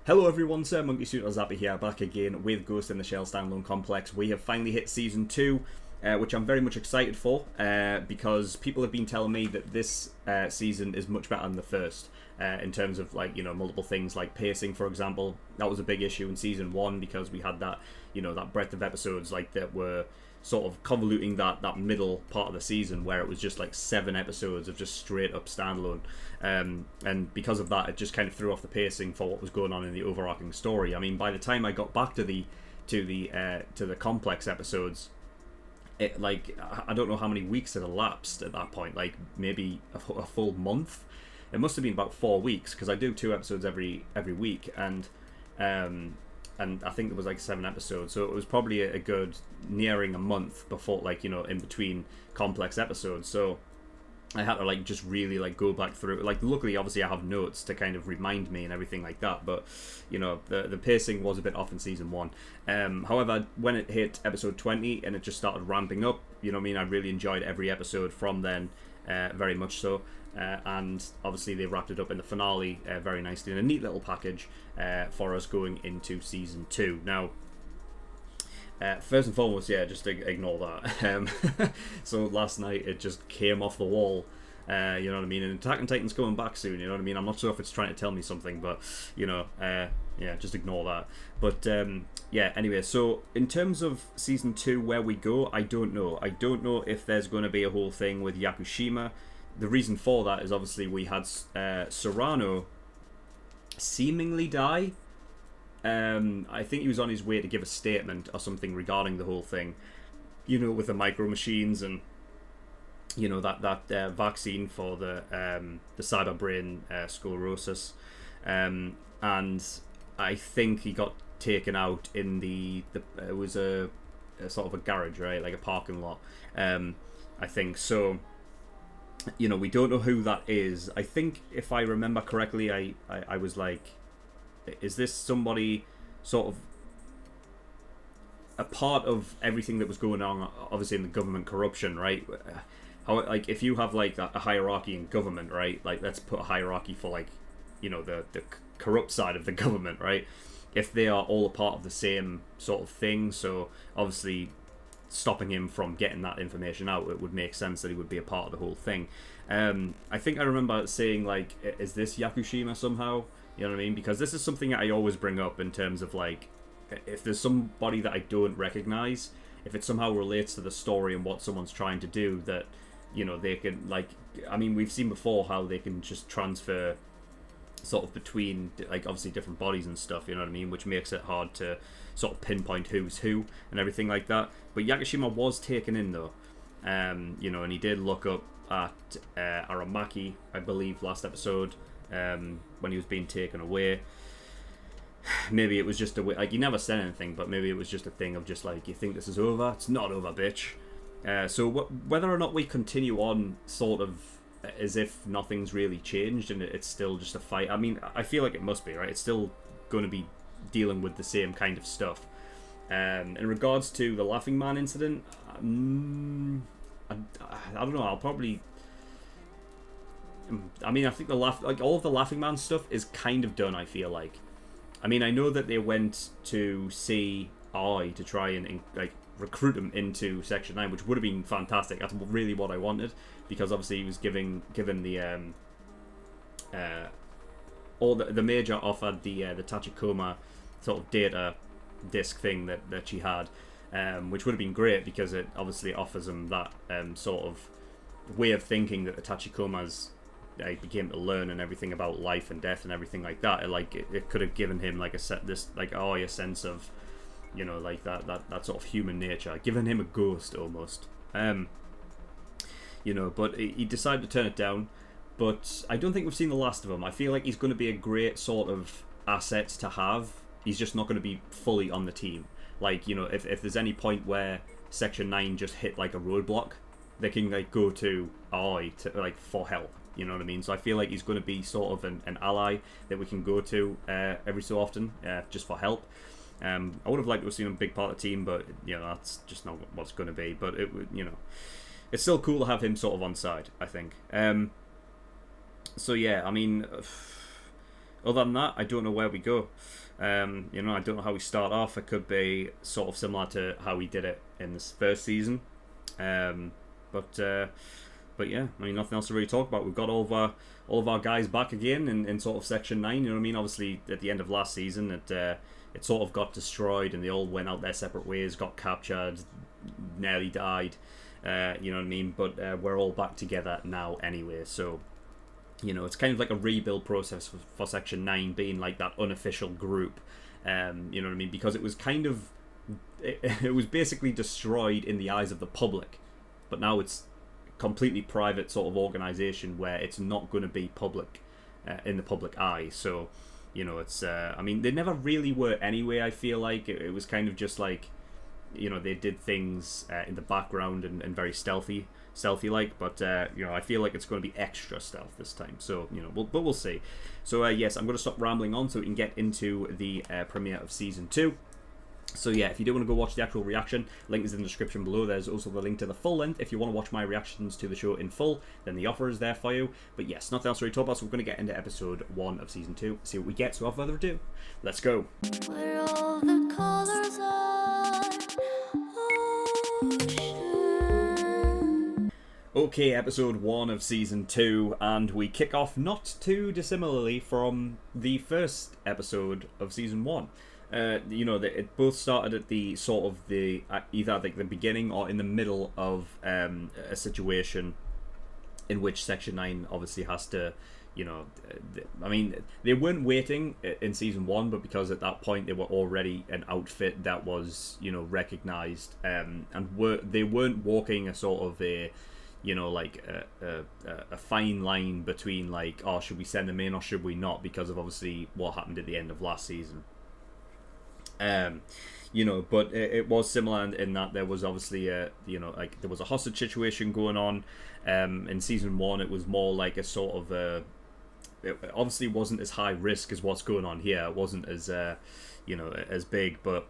Hello everyone, SirMonkeySuit or Zappy here, back again with Ghost in the Shell Standalone Complex. We have finally hit Season 2, which I'm very much excited for, because people have been telling me that this season is much better than the first, in terms of, like, you know, multiple things like pacing, for example. That was a big issue in Season 1 because we had that, you know, that breadth of episodes, like, that were sort of convoluting that middle part of the season where it was just like 7 episodes of just straight up standalone, and because of that it just kind of threw off the pacing for what was going on in the overarching story. I mean, by the time I got back to the complex episodes, it, like, I don't know how many weeks had elapsed at that point, like maybe a full month. It must have been about 4 weeks because I do 2 episodes every week, and I think there was like 7 episodes, so it was probably a good nearing a month before, like, you know, in between complex episodes. So I had to, like, just really, like, go back through. Like, luckily, obviously, I have notes to kind of remind me and everything like that. But, you know, the pacing was a bit off in Season 1. However, when it hit episode 20 and it just started ramping up, you know what I mean, I really enjoyed every episode from then, very much so. And obviously they wrapped it up in the finale very nicely in a neat little package for us going into Season 2. Now, first and foremost, yeah, just ignore that. So last night it just came off the wall, you know what I mean, and Attack on Titan's coming back soon, you know what I mean. I'm not sure if it's trying to tell me something, but, you know, yeah, just ignore that. But yeah, anyway, so in terms of Season 2, where we go, I don't know. I don't know if there's going to be a whole thing with Yakushima. The reason for that is obviously we had Serrano seemingly die. I think he was on his way to give a statement or something regarding the whole thing, you know, with the micro machines and, you know, that vaccine for the cyber brain sclerosis, and I think he got taken out in the it was a sort of a garage, right, like a parking lot, I think so. You know, we don't know who that is. I think, if I remember correctly, I was like, is this somebody sort of a part of everything that was going on, obviously, in the government corruption, right? How, like, if you have, like, a hierarchy in government, right? Like, let's put a hierarchy for, like, you know, the corrupt side of the government, right? If they are all a part of the same sort of thing, so obviously stopping him from getting that information out, it would make sense that he would be a part of the whole thing. I think I remember saying, like, is this Yakushima somehow? You know what I mean? Because this is something that I always bring up in terms of, like, if there's somebody that I don't recognize, if it somehow relates to the story and what someone's trying to do, that, you know, they can, like, I mean, we've seen before how they can just transfer sort of between, like, obviously different bodies and stuff, you know what I mean, which makes it hard to sort of pinpoint who's who and everything like that. But Yakushima was taken in, though, you know, and he did look up at Aramaki, I believe, last episode, when he was being taken away. Maybe it was just a way, like, he never said anything, but maybe it was just a thing of just like, you think this is over? It's not over, bitch. So whether or not we continue on sort of as if nothing's really changed and it's still just a fight, I mean, I feel like it must be, right? It's still going to be dealing with the same kind of stuff. In regards to the Laughing Man incident, I don't know, I'll probably, I mean, I think all of the Laughing Man stuff is kind of done, I feel like. I mean, I know that they went to see I to try and, like, recruit him into Section 9, which would have been fantastic. That's really what I wanted, because obviously he was given the or the Major offered the Tachikoma sort of data disk thing that she had, which would have been great because it obviously offers him that sort of way of thinking that the Tachikomas became to learn and everything about life and death and everything like that. It could have given him like a sense of, you know, like that sort of human nature, giving him a ghost almost, you know. But he decided to turn it down. But I don't think we've seen the last of him. I feel like he's going to be a great sort of asset to have. He's just not going to be fully on the team. Like, you know, if there's any point where Section 9 just hit like a roadblock, they can, like, go to I to, like, for help. You know what I mean? So I feel like he's going to be sort of an ally that we can go to every so often, just for help. I would have liked to have seen him a big part of the team, but, you know, that's just not what's going to be. But it would, you know, it's still cool to have him sort of on side, I think. So yeah, I mean, Other than that, I don't know where we go. I don't know how we start off. It could be sort of similar to how we did it in this first season. But yeah, I mean, nothing else to really talk about. We've got all of our guys back again in sort of Section 9, you know what I mean? Obviously, at the end of last season, it sort of got destroyed and they all went out their separate ways, got captured, nearly died, you know what I mean? But we're all back together now anyway, so, you know, it's kind of like a rebuild process for Section 9 being like that unofficial group, you know what I mean? Because it was kind of, it was basically destroyed in the eyes of the public, but now it's completely private sort of organization where it's not going to be public in the public eye. So, you know, it's I mean, they never really were anyway. I feel like it was kind of just like, you know, they did things in the background and very stealthy like, but you know, I feel like it's going to be extra stealth this time. So, you know, but we'll see. So yes, I'm going to stop rambling on so we can get into the premiere of season 2. So yeah, if you do want to go watch the actual reaction, link is in the description below. There's also the link to the full length. If you want to watch my reactions to the show in full, then the offer is there for you. But yes, nothing else to really talk about, so we're going to get into episode 1 of season 2, see what we get. So without further ado, let's go. Where all the colors are ocean. Okay, episode 1 of season 2, and we kick off not too dissimilarly from the first episode of season 1. You know, it both started at the sort of either like the beginning or in the middle of a situation in which Section 9 obviously has to, you know, I mean, they weren't waiting in season 1, but because at that point they were already an outfit that was, you know, recognized, and they weren't walking a sort of a, you know, like a fine line between like, oh, should we send them in or should we not, because of obviously what happened at the end of last season. You know, but it was similar in that there was obviously you know, like there was a hostage situation going on. In season 1, it was more like a sort of it obviously wasn't as high risk as what's going on here. It wasn't as you know, as big, but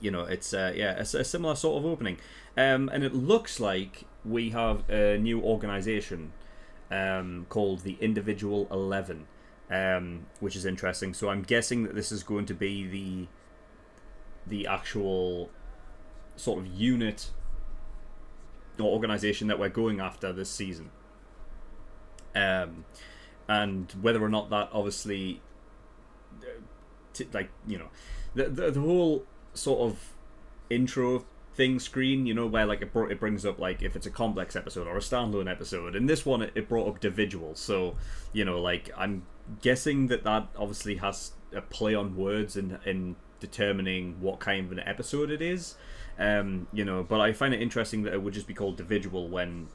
you know, it's yeah, a similar sort of opening. And it looks like we have a new organization called the Individual 11. Which is interesting. So I'm guessing that this is going to be the actual sort of unit or organization that we're going after this season. And whether or not that obviously, like, you know, the whole sort of intro thing screen, you know, where like it brings up like if it's a complex episode or a standalone episode. In this one, it brought up individual. So, you know, like I'm guessing that obviously has a play on words in determining what kind of an episode it is. You know, but I find it interesting that it would just be called Individual when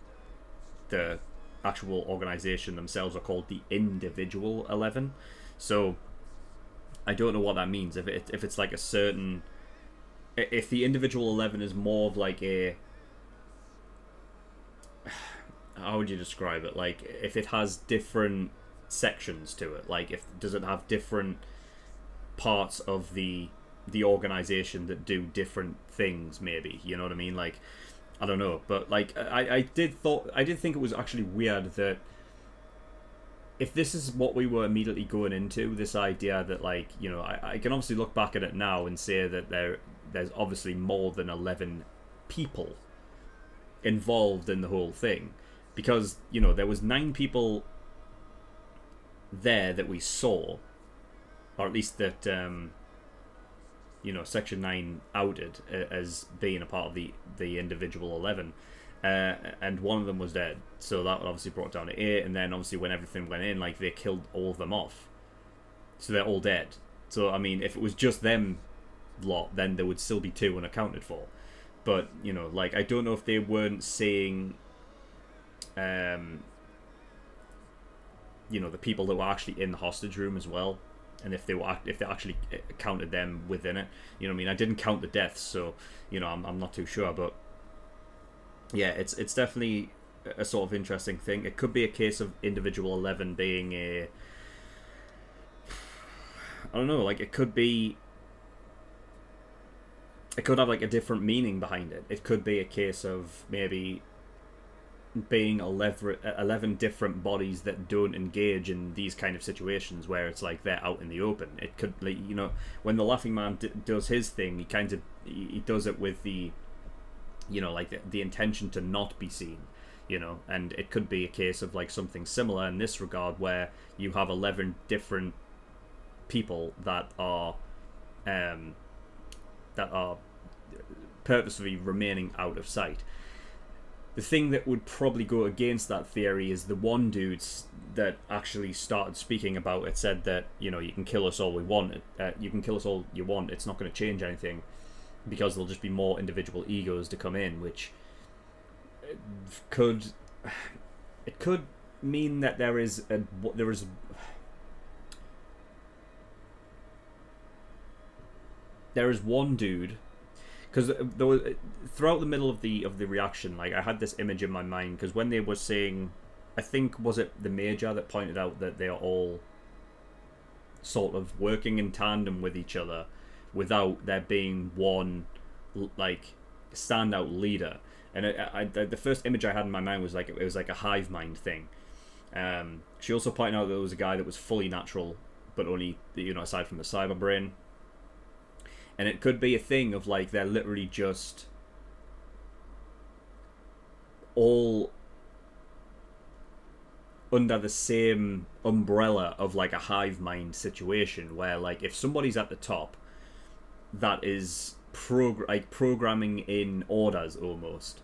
the actual organization themselves are called the Individual 11. So I don't know what that means. If it's like a certain, if the Individual 11 is more of like a, how would you describe it? Like if it has different sections to it, like does it have different parts of the organization that do different things, maybe, you know what I mean? Like, I don't know, but like I did think it was actually weird that if this is what we were immediately going into, this idea that, like, you know, I can obviously look back at it now and say that there's obviously more than 11 people involved in the whole thing, because, you know, there was 9 people there that we saw, or at least that you know, Section 9 outed as being a part of the Individual 11, and one of them was dead, so that obviously brought down to 8. And then obviously when everything went in, like, they killed all of them off, so they're all dead. So I mean, if it was just them lot, then there would still be 2 unaccounted for. But, you know, like, I don't know if they weren't saying you know, the people that were actually in the hostage room as well, and if they actually counted them within it. You know what I mean? I didn't count the deaths, so, you know, I'm not too sure, but yeah, it's definitely a sort of interesting thing. It could be a case of Individual 11 being a, I don't know, like, it could have like a different meaning behind it. It could be a case of maybe being 11 different bodies that don't engage in these kind of situations where it's like they're out in the open. It could, like, when the Laughing Man does his thing, he does it with the, like the intention to not be seen, and it could be a case of like something similar in this regard where you have 11 different people that are purposefully remaining out of sight. The thing that would probably go against that theory is the one dude that actually started speaking about it said that, you can kill us all we want. You can kill us all you want. It's not going to change anything because there'll just be more individual egos to come in, which could mean that there is one dude. Because throughout the middle of the reaction, like I had this image in my mind. Because when they were saying, I think was it the Major that pointed out that they are all sort of working in tandem with each other, without there being one like standout leader. And the first image I had in my mind was like it was like a hive mind thing. She also pointed out that there was a guy that was fully natural, but only aside from the cyber brain. And it could be a thing of like they're literally just all under the same umbrella of like a hive mind situation where like if somebody's at the top that is programming in orders almost,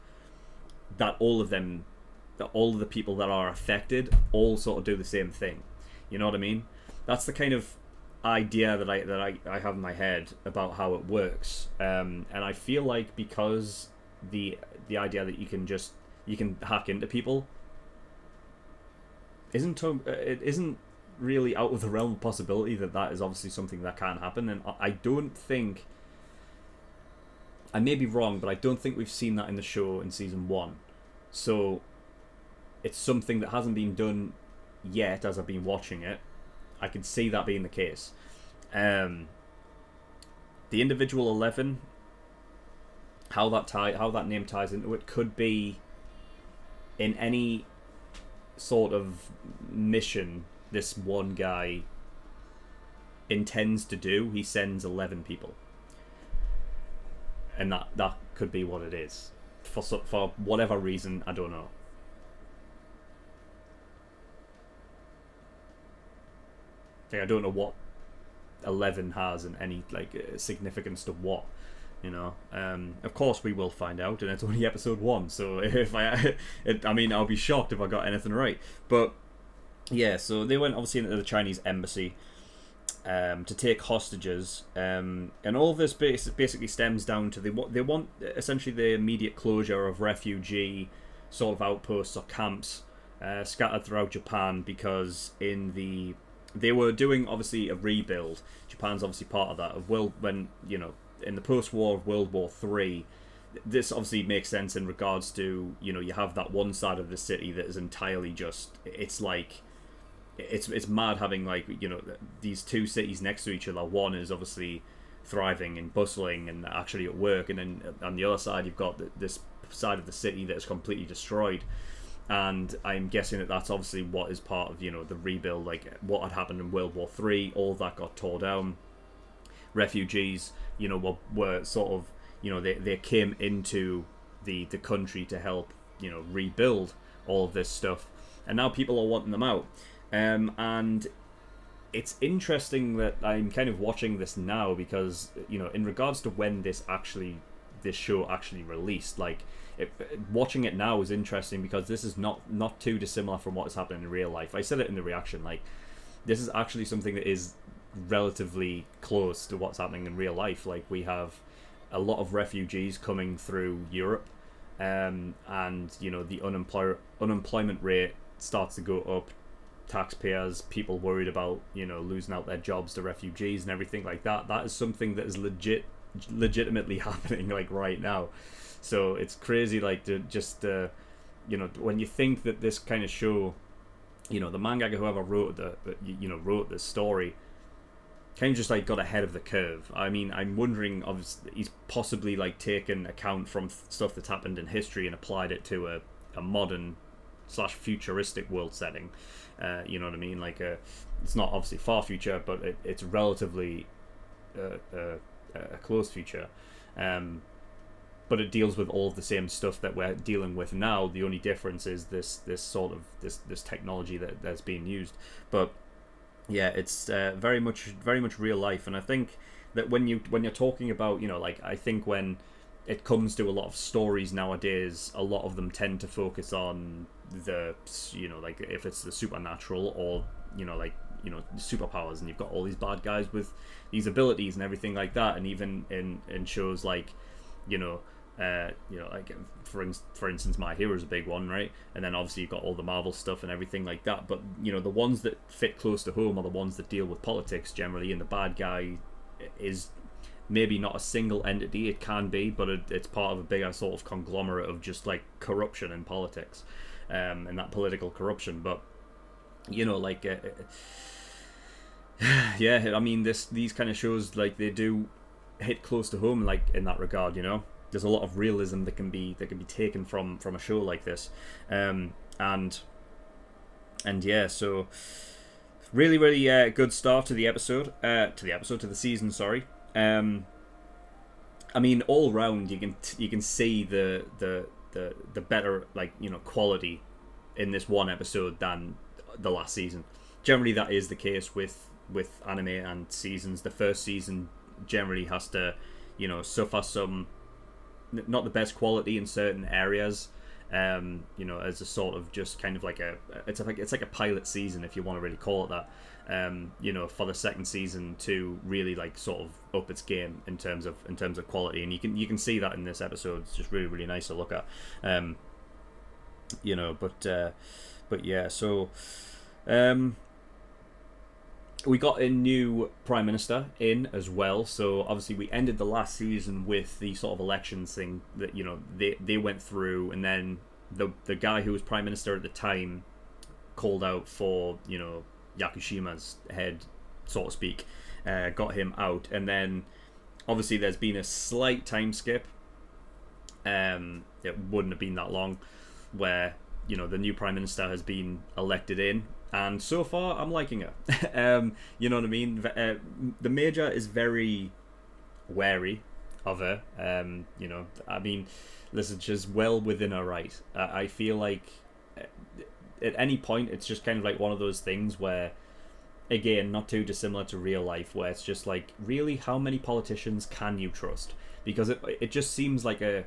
that all of the people that are affected all sort of do the same thing. You know what I mean? That's the kind of idea that I have in my head about how it works, and I feel like because the idea that you can hack into people isn't really out of the realm of possibility that is obviously something that can happen. And I don't think, I may be wrong, but I don't think we've seen that in the show in season 1, so it's something that hasn't been done yet as I've been watching it. I can see that being the case. The individual 11, how that name ties into it, could be in any sort of mission this one guy intends to do. He sends 11 people, and that could be what it is for whatever reason. I don't know. Like, I don't know what 11 has and any like significance to what, Of course, we will find out, and it's only episode 1. So if I'll be shocked if I got anything right. But yeah, so they went obviously into the Chinese embassy to take hostages, and all of this basically stems down to they want essentially the immediate closure of refugee sort of outposts or camps scattered throughout Japan, because they were doing obviously a rebuild. Japan's obviously part of that in the post-war of World War III. This obviously makes sense in regards to you have that one side of the city that is entirely just, it's like it's mad having like these two cities next to each other. One is obviously thriving and bustling and actually at work, and then on the other side you've got this side of the city that is completely destroyed. And I'm guessing that that's obviously what is part of, the rebuild, like what had happened in World War III. All that got tore down. Refugees, were sort of, they came into the country to help, rebuild all of this stuff. And now people are wanting them out. And it's interesting that I'm kind of watching this now because, in regards to when this show actually released, like, watching it now is interesting because this is not too dissimilar from what is happening in real life. I said it in the reaction, like, this is actually something that is relatively close to what's happening in real life. Like, we have a lot of refugees coming through Europe, and the unemployment rate starts to go up. Taxpayers, people worried about losing out their jobs to refugees and everything like that. That is something that is legitimately happening like right now. So it's crazy, like, to just when you think that this kind of show, the mangaka whoever wrote this story, kind of just like got ahead of the curve. I mean, I'm wondering, obviously, he's possibly like taken account from stuff that's happened in history and applied it to a modern / futuristic world setting. You know what I mean? Like it's not obviously far future, but it's relatively a close future. But it deals with all of the same stuff that we're dealing with now. The only difference is this sort of this technology that's being used. But yeah, it's very much real life. And I think that when you're talking about, like, I think when it comes to a lot of stories nowadays, a lot of them tend to focus on the, like, if it's the supernatural or superpowers, and you've got all these bad guys with these abilities and everything like that. And even in shows like, like for instance, My Hero is a big one, right? And then obviously you've got all the Marvel stuff and everything like that. But the ones that fit close to home are the ones that deal with politics generally, and the bad guy is maybe not a single entity. It can be, but it's part of a bigger sort of conglomerate of just like corruption in politics, and that political corruption. But like yeah, I mean, these kind of shows, like, they do hit close to home, like, in that regard. There's a lot of realism that can be taken from a show like this, and yeah, so really, really good start to the episode, to the season. Sorry. I mean, all round you can see the better, like, quality in this one episode than the last season. Generally, that is the case with anime and seasons. The first season generally has to, suffer some, not the best quality in certain areas, as a sort of just kind of like it's like a pilot season, if you want to really call it that, for the second season to really, like, sort of up its game in terms of quality. And you can see that in this episode. It's just really, really nice to look at, but yeah, so we got a new Prime Minister in as well. So obviously we ended the last season with the sort of elections thing that, they went through, and then the guy who was Prime Minister at the time called out for, Yakushima's head, so to speak, got him out. And then obviously there's been a slight time skip. It wouldn't have been that long, where, the new Prime Minister has been elected in. And so far, I'm liking her. You know what I mean? The Major is very wary of her. I mean, listen, she's well within her right. I feel like at any point, it's just kind of like one of those things where, again, not too dissimilar to real life, where it's just like, really, how many politicians can you trust? Because it just seems like I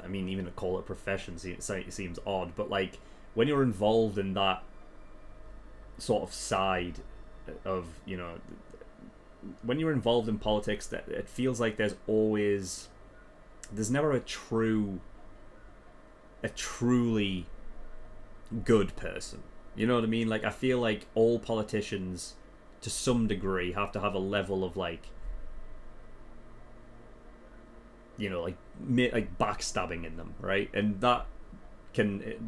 mean, even to call it a profession seems odd, but, like, when you're involved in that sort of side of, when you're involved in politics, that it feels like there's never a truly good person. You know what I mean? Like, I feel like all politicians, to some degree, have to have a level of, like, like backstabbing in them, right? And that can,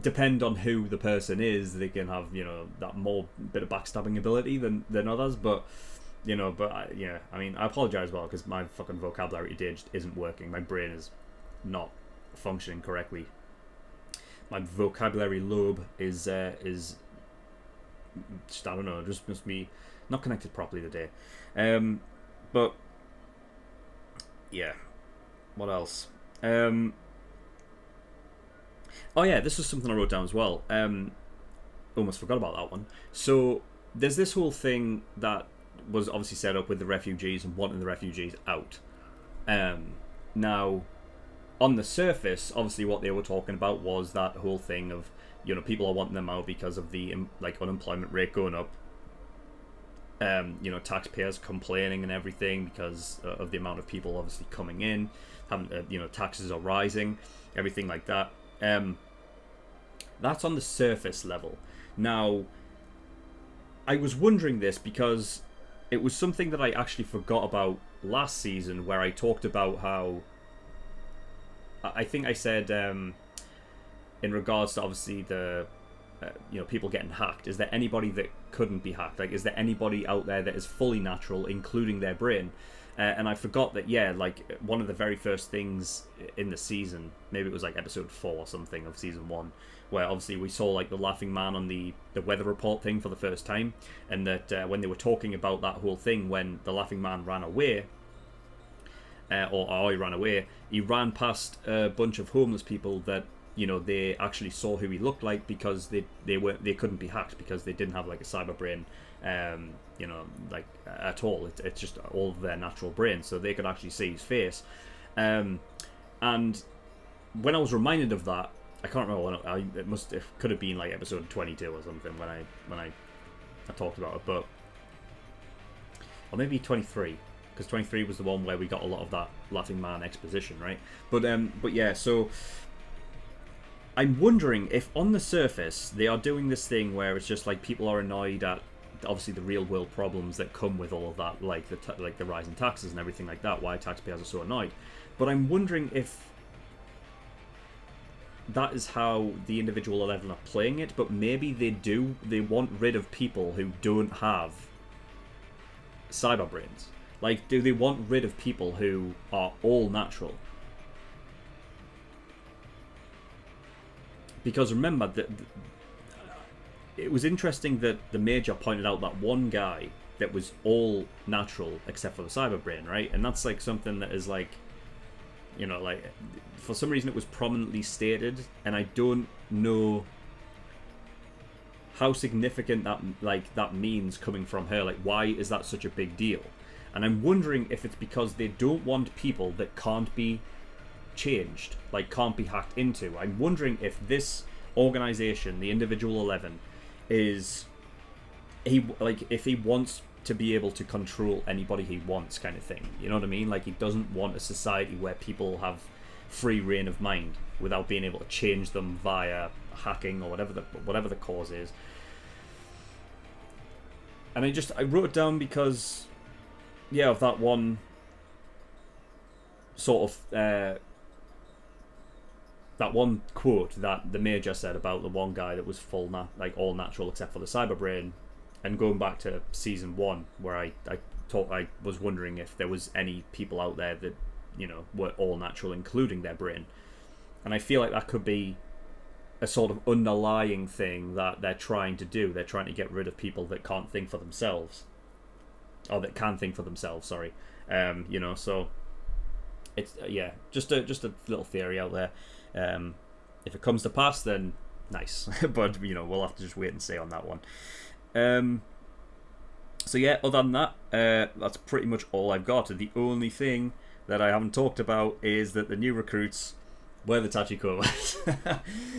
depend on who the person is. They can have, that more bit of backstabbing ability than others. But, I mean, I apologize, well, because my fucking vocabulary today just isn't working. My brain is not functioning correctly. My vocabulary lobe is just, I don't know, just must be not connected properly today. But yeah, what else? Oh yeah, this was something I wrote down as well. Almost forgot about that one. So there's this whole thing that was obviously set up with the refugees and wanting the refugees out. Now, on the surface, obviously what they were talking about was that whole thing of, people are wanting them out because of the, like, unemployment rate going up. Taxpayers complaining and everything because of the amount of people obviously coming in, taxes are rising, everything like that. That's on the surface level. Now, I was wondering this because it was something that I actually forgot about last season, where I talked about how, I think I said, in regards to obviously the people getting hacked, is there anybody that couldn't be hacked? Like, is there anybody out there that is fully natural, including their brain? And I forgot that, yeah, like one of the very first things in the season, maybe it was like episode 4 or something of season 1, where obviously we saw like the laughing man on the weather report thing for the first time, and that when they were talking about that whole thing, when the laughing man ran away, or he ran away, he ran past a bunch of homeless people that, you know, they actually saw who he looked like because they couldn't be hacked because they didn't have like a cyber brain, you know, like at all. It's just all of their natural brain, so they could actually see his face. And when I was reminded of that, I can't remember. It could have been like episode 22 or something when I talked about it, but or maybe 23. Because 23 was the one where we got a lot of that laughing man exposition, right? But yeah, so I'm wondering if on the surface they are doing this thing where it's just like people are annoyed at obviously the real world problems that come with all of that, like the rise in taxes and everything like that, why taxpayers are so annoyed. But I'm wondering if that is how the individual 11 are playing it, but maybe they want rid of people who don't have cyber brains. Like, do they want rid of people who are all natural? Because remember, that it was interesting that the Major pointed out that one guy that was all natural except for the cyber brain, right? And that's like something that is like, you know, like for some reason it was prominently stated, and I don't know how significant that means coming from her. Like, why is that such a big deal? And I'm wondering if it's because they don't want people that can't be changed, like can't be hacked into. I'm wondering if this organization, the individual 11, if he wants to be able to control anybody he wants, kind of thing. You know what I mean? Like, he doesn't want a society where people have free reign of mind without being able to change them via hacking or whatever the cause is. And I wrote it down because, yeah, of that one sort of that one quote that the Major said about the one guy that was all natural except for the cyber brain, and going back to season 1 where I was wondering if there was any people out there that, you know, were all natural including their brain, and I feel like that could be a sort of underlying thing that they're trying to do. They're trying to get rid of people that can't think for themselves. Or that can think for themselves, sorry. You know, so it's just a little theory out there. If it comes to pass, then nice. But, you know, we'll have to just wait and see on that one. So yeah, other than that, that's pretty much all I've got. The only thing that I haven't talked about is that the new recruits were the Tachikomas.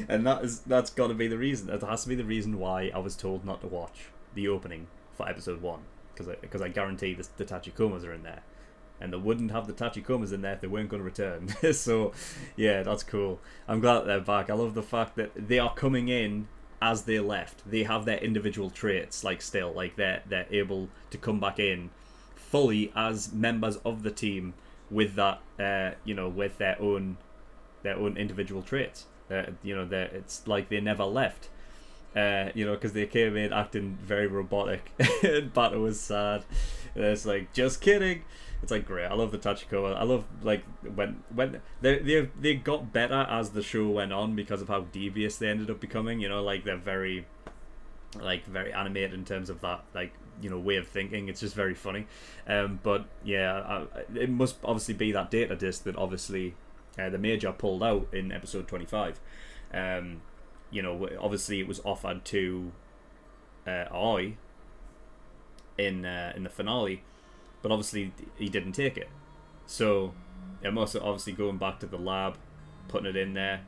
And that's got to be the reason. That has to be the reason why I was told not to watch the opening for episode 1. Because I guarantee the Tachikomas are in there, and they wouldn't have the Tachikomas in there if they weren't going to return. So yeah, that's cool. I'm glad that they're back. I love the fact that they are coming in as they left. They have their individual traits, like still, like they're able to come back in fully as members of the team with that, you know, with their own individual traits. You know, it's like they never left. You know, because they came in acting very robotic, and Bato was sad. And it's like, just kidding. It's like, great. I love the Tachikoma. I love like when they got better as the show went on because of how devious they ended up becoming. You know, like they're very animated in terms of that, like, you know, way of thinking. It's just very funny. But yeah, it must obviously be that data disk that obviously the Major pulled out in episode 25. You know, obviously it was offered to Aoi in the finale, but obviously he didn't take it. So it must obviously going back to the lab, putting it in there,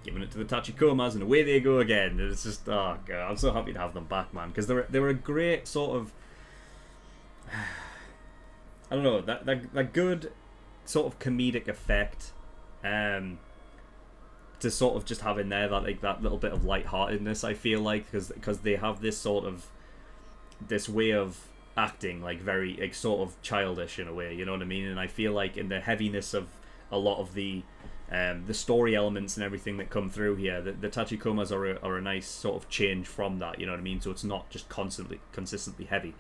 giving it to the Tachikomas, and away they go again. It's just, oh god, I'm so happy to have them back, man, because they were a great sort of, I don't know, that good sort of comedic effect. To sort of just have in there that little bit of lightheartedness, I feel like, because they have this sort of this way of acting, like very like sort of childish in a way, you know what I mean? And I feel like in the heaviness of a lot of the story elements and everything that come through here, the Tachikomas are a nice sort of change from that, you know what I mean? So it's not just consistently heavy.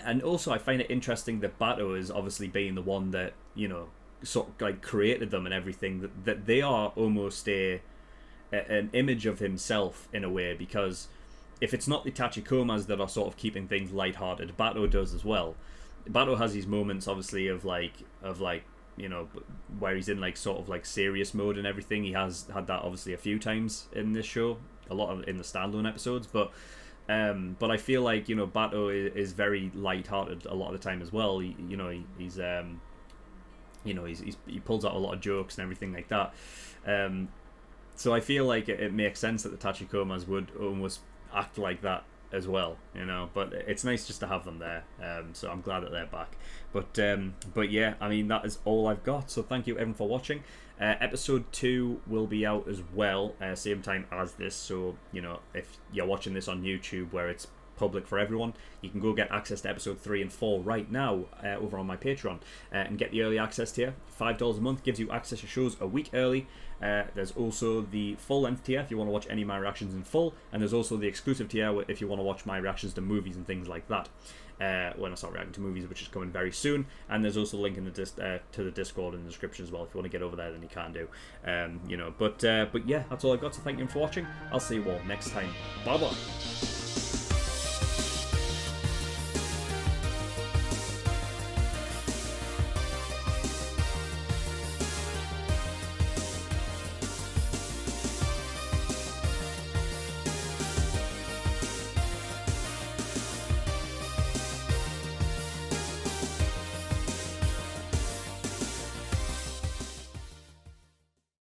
And also, I find it interesting that Bato is obviously being the one that, you know, sort of like created them and everything. That they are almost an image of himself in a way, because if it's not the Tachikomas that are sort of keeping things lighthearted, Bato does as well. Bato has these moments, obviously, of like you know, where he's in like sort of like serious mode and everything. He has had that obviously a few times in this show, a lot of in the standalone episodes, but I feel like, you know, Bato is very light-hearted a lot of the time as well. He pulls out a lot of jokes and everything like that. So I feel like it makes sense that the Tachikomas would almost act like that as well, you know. But it's nice just to have them there. So I'm glad that they're back. But yeah, I mean, that is all I've got. So thank you everyone for watching. Episode 2 will be out as well, same time as this. So, you know, if you're watching this on YouTube where it's public for everyone, you can go get access to episode 3 and 4 right now over on my Patreon and get the early access tier. $5 a month gives you access to shows a week early. There's also the full length tier if you want to watch any of my reactions in full, and there's also the exclusive tier if you want to watch my reactions to movies and things like that. When I start reacting to movies, which is coming very soon, and there's also a link in the to the Discord in the description as well. If you want to get over there, then you can do. You know, but yeah, that's all I've got. So thank you for watching. I'll see you all next time. Bye bye.